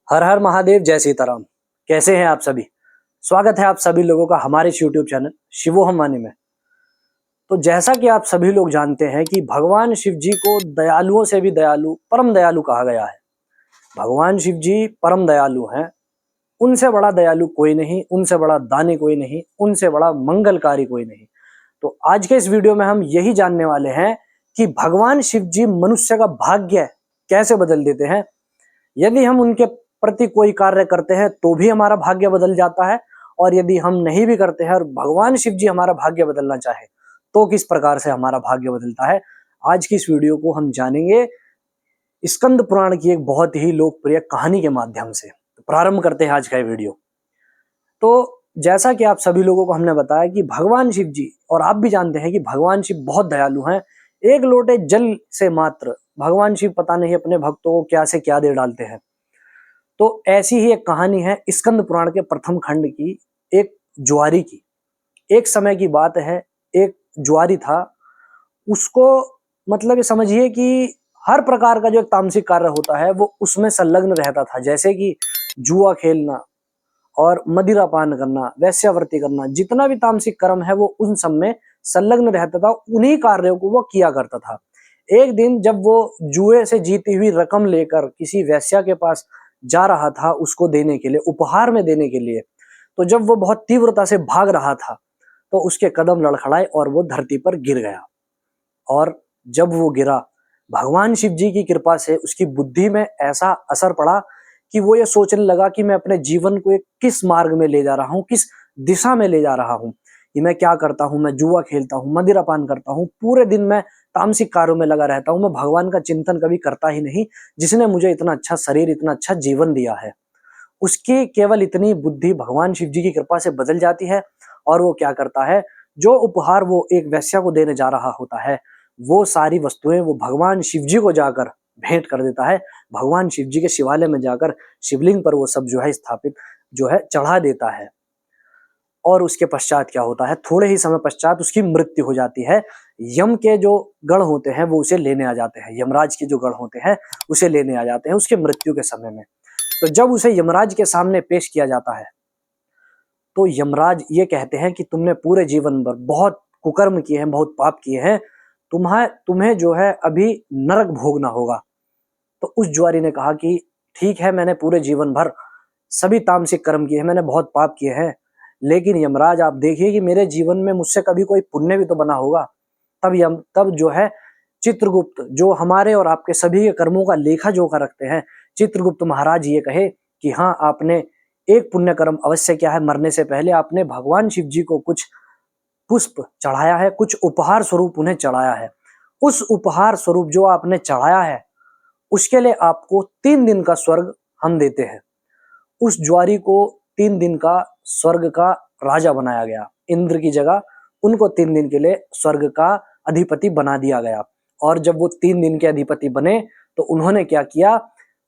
हर हर महादेव, जय सीताराम। कैसे हैं आप सभी? स्वागत है आप सभी लोगों का हमारे इस यूट्यूब चैनल शिवोहम वाणी में। तो जैसा कि आप सभी लोग जानते हैं कि भगवान शिव जी को दयालुओं से भी दयालु, परम दयालु कहा गया है। भगवान शिव जी परम दयालु हैं। उनसे बड़ा दयालु कोई नहीं, उनसे बड़ा दानी कोई नहीं, उनसे बड़ा मंगलकारी कोई नहीं। तो आज के इस वीडियो में हम यही जानने वाले हैं कि भगवान शिव जी मनुष्य का भाग्य कैसे बदल देते हैं। यदि हम उनके प्रति कोई कार्य करते हैं तो भी हमारा भाग्य बदल जाता है, और यदि हम नहीं भी करते हैं और भगवान शिव जी हमारा भाग्य बदलना चाहे तो किस प्रकार से हमारा भाग्य बदलता है। आज की इस वीडियो को हम जानेंगे स्कंद पुराण की एक बहुत ही लोकप्रिय कहानी के माध्यम से। तो प्रारंभ करते हैं आज का ये वीडियो। तो जैसा कि आप सभी लोगों को हमने बताया कि भगवान शिव जी, और आप भी जानते हैं कि भगवान शिव बहुत दयालु हैं। एक लोटे जल से मात्र भगवान शिव पता नहीं अपने भक्तों को क्या से क्या दे डालते हैं। तो ऐसी ही एक कहानी है स्कंद पुराण के प्रथम खंड की, एक जुआरी की। एक समय की बात है, एक जुआरी था। उसको मतलब ये समझिए कि हर प्रकार का जो एक तामसिक कार्य होता है वो उसमें संलग्न रहता था। जैसे कि जुआ खेलना और मदिरा पान करना, वैश्यावृत्ति करना, जितना भी तामसिक कर्म है वो उन सब में संलग्न रहता था। उन्हीं कार्यों को वो किया करता था। एक दिन जब वो जुए से जीती हुई रकम लेकर किसी वैश्या के पास जा रहा था उसको देने के लिए, उपहार में देने के लिए, तो जब वो बहुत तीव्रता से भाग रहा था तो उसके कदम लड़खड़ाए और वो धरती पर गिर गया। और जब वो गिरा, भगवान शिव जी की कृपा से उसकी बुद्धि में ऐसा असर पड़ा कि वो ये सोचने लगा कि मैं अपने जीवन को एक किस मार्ग में ले जा रहा हूँ, किस दिशा में ले जा रहा हूँ। कि मैं क्या करता हूँ, मैं जुआ खेलता हूँ, मदिरा पान करता हूँ, पूरे दिन मैं तामसिक कार्यों में लगा रहता हूँ, मैं भगवान का चिंतन कभी करता ही नहीं, जिसने मुझे इतना अच्छा शरीर, इतना अच्छा जीवन दिया है। उसकी केवल इतनी बुद्धि भगवान शिव जी की कृपा से बदल जाती है, और वो क्या करता है, जो उपहार वो एक वैश्या को देने जा रहा होता है वो सारी वस्तुएं वो भगवान शिव जी को जाकर भेंट कर देता है। भगवान शिव जी के शिवालय में जाकर शिवलिंग पर वो सब जो है स्थापित जो है चढ़ा देता है। और उसके पश्चात क्या होता है, थोड़े ही समय पश्चात उसकी मृत्यु हो जाती है। यम के जो गण होते हैं वो उसे लेने आ जाते हैं, यमराज के जो गण होते हैं उसे लेने आ जाते हैं उसके मृत्यु के समय में। तो जब उसे यमराज के सामने पेश किया जाता है तो यमराज ये कहते हैं कि तुमने पूरे जीवन भर बहुत कुकर्म किए हैं, बहुत पाप किए हैं, तुम्हें जो है अभी नरक भोगना होगा। तो उस जुआरी ने कहा कि ठीक है, मैंने पूरे जीवन भर सभी तामसिक कर्म किए हैं, मैंने बहुत पाप किए हैं, लेकिन यमराज आप देखिए कि मेरे जीवन में मुझसे कभी कोई पुण्य भी तो बना होगा। तब जो है चित्रगुप्त, जो हमारे और आपके सभी के कर्मों का लेखा जोखा रखते हैं, चित्रगुप्त महाराज ये कहे कि हाँ, आपने एक पुण्य कर्म अवश्य किया है। मरने से पहले आपने भगवान शिव जी को कुछ पुष्प चढ़ाया है, कुछ उपहार स्वरूप उन्हें चढ़ाया है। उस उपहार स्वरूप जो आपने चढ़ाया है उसके लिए आपको 3 दिन का स्वर्ग हम देते हैं। उस ज्वारी को 3 दिन का स्वर्ग का राजा बनाया गया। इंद्र की जगह उनको 3 दिन के लिए स्वर्ग का अधिपति बना दिया गया। और जब वो 3 दिन के अधिपति बने तो उन्होंने क्या किया,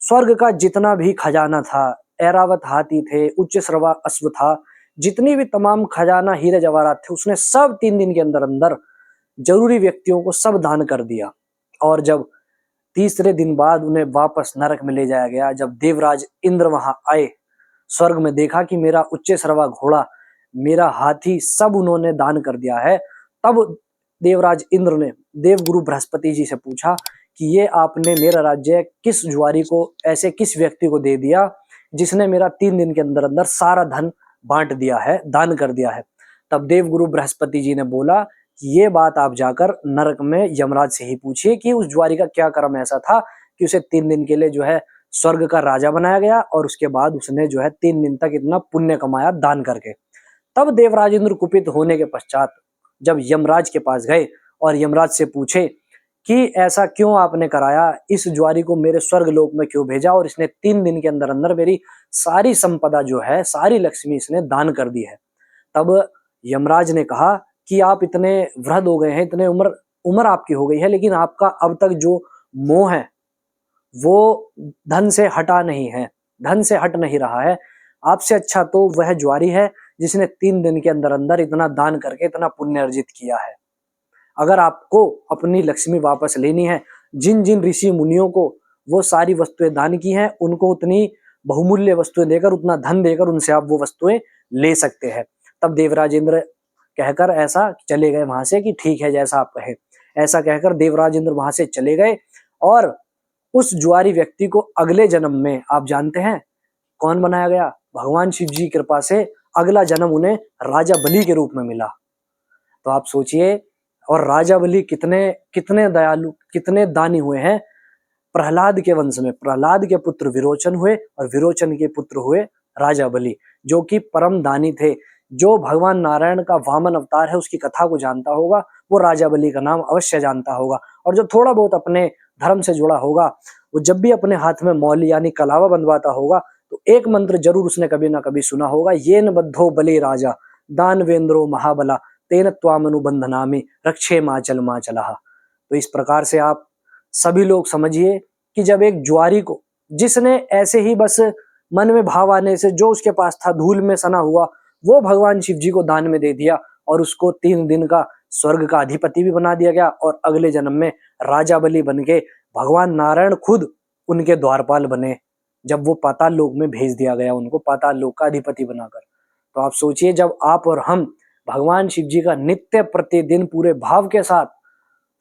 स्वर्ग का जितना भी खजाना था, ऐरावत हाथी थे, उच्च श्रवा अश्व था, जितनी भी तमाम खजाना हीरे जवाहरात थे, उसने सब 3 दिन के अंदर अंदर जरूरी व्यक्तियों को सब दान कर दिया। और जब तीसरे दिन बाद उन्हें वापस नरक में ले जाया गया, जब देवराज इंद्र वहां आए, स्वर्ग में देखा कि मेरा उच्च श्रवा घोड़ा, मेरा हाथी सब उन्होंने दान कर दिया है, तब देवराज इंद्र ने देवगुरु बृहस्पति जी से पूछा कि ये आपने मेरा राज्य किस जुआरी को, ऐसे किस व्यक्ति को दे दिया जिसने मेरा 3 दिन के अंदर अंदर सारा धन बांट दिया है, दान कर दिया है। तब देवगुरु बृहस्पति जी ने बोला कि ये बात आप जाकर नरक में यमराज से ही पूछिए कि उस जुआरी का क्या कर्म ऐसा था कि उसे 3 दिन के लिए जो है स्वर्ग का राजा बनाया गया, और उसके बाद उसने जो है 3 दिन तक इतना पुण्य कमाया दान करके। तब देवराज इंद्र कुपित होने के पश्चात जब यमराज के पास गए और यमराज से पूछे कि ऐसा क्यों आपने कराया, इस ज्वारी को मेरे स्वर्ग लोक में क्यों भेजा, और इसने 3 दिन के अंदर अंदर मेरी सारी संपदा जो है, सारी लक्ष्मी इसने दान कर दी है। तब यमराज ने कहा कि आप इतने वृद्ध हो गए हैं, इतने उम्र आपकी हो गई है, लेकिन आपका अब तक जो मोह है वो धन से हटा नहीं है, धन से हट नहीं रहा है। आपसे अच्छा तो वह ज्वारी है जिसने 3 दिन के अंदर अंदर इतना दान करके इतना पुण्य अर्जित किया है। अगर आपको अपनी लक्ष्मी वापस लेनी है, जिन जिन ऋषि मुनियों को वो सारी वस्तुएं दान की हैं उनको उतनी बहुमूल्य वस्तुएं देकर, उतना धन देकर उनसे आप वो वस्तुएं ले सकते हैं। तब देवराजेंद्र कहकर ऐसा चले गए वहां से कि ठीक है जैसा आप कहे। ऐसा कहकर देवराजेंद्र वहां से चले गए और उस जुआरी व्यक्ति को अगले जन्म में आप जानते हैं कौन बनाया गया? भगवान शिव जी की कृपा से अगला जन्म उन्हें राजा बलि के रूप में मिला। तो आप सोचिए, और राजा बलि कितने कितने दयालु, कितने दानी हुए हैं। प्रहलाद के वंश में प्रहलाद के पुत्र विरोचन हुए और विरोचन के पुत्र हुए राजा बलि, जो कि परम दानी थे। जो भगवान नारायण का वामन अवतार है उसकी कथा को जानता होगा वो राजा बलि का नाम अवश्य जानता होगा। और जो थोड़ा बहुत अपने धर्म से जुड़ा होगा वो जब भी अपने हाथ में मौली यानी कलावा बंधवाता होगा तो एक मंत्र जरूर उसने कभी ना कभी सुना होगा, येन बद्धो बलि राजा दानवेंद्रो महाबला तेन त्वामनुबंधनामि रक्षे माचल माचलहा। तो इस प्रकार से आप सभी लोग समझिए कि जब एक जुआरी को, जिसने ऐसे ही बस मन में भाव आने से जो उसके पास था धूल में सना हुआ वो भगवान शिव जी को दान में दे दिया और उसको 3 दिन का स्वर्ग का अधिपति भी बना दिया गया और अगले जन्म में राजा बलि बन के भगवान नारायण खुद उनके द्वारपाल बने, जब वो पाताल लोक में भेज दिया गया उनको पाताल लोक का अधिपति बनाकर। तो आप सोचिए, जब आप और हम भगवान शिव जी का नित्य प्रतिदिन पूरे भाव के साथ,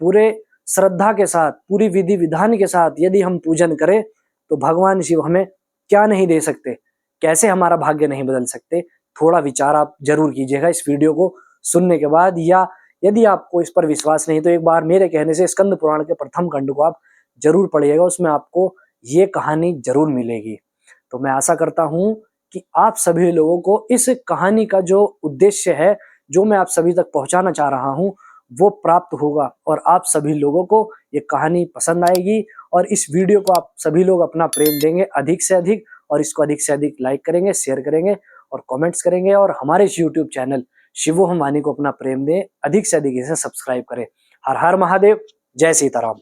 पूरे श्रद्धा के साथ, पूरी विधि विधान के साथ यदि हम पूजन करें तो भगवान शिव हमें क्या नहीं दे सकते, कैसे हमारा भाग्य नहीं बदल सकते। थोड़ा विचार आप जरूर कीजिएगा इस वीडियो को सुनने के बाद, या यदि आपको इस पर विश्वास नहीं तो एक बार मेरे कहने से स्कंद पुराण के प्रथम खंड को आप जरूर पढ़िएगा, उसमें आपको ये कहानी जरूर मिलेगी। तो मैं आशा करता हूं कि आप सभी लोगों को इस कहानी का जो उद्देश्य है, जो मैं आप सभी तक पहुंचाना चाह रहा हूं, वो प्राप्त होगा और आप सभी लोगों को ये कहानी पसंद आएगी। और इस वीडियो को आप सभी लोग अपना प्रेम देंगे अधिक से अधिक, और इसको अधिक से अधिक लाइक करेंगे, शेयर करेंगे और कमेंट्स करेंगे, और हमारे इस यूट्यूब चैनल शिवोहम वाणी को अपना प्रेम दें, अधिक से अधिक इसे सब्सक्राइब करें। हर हर महादेव, जय सीताराम।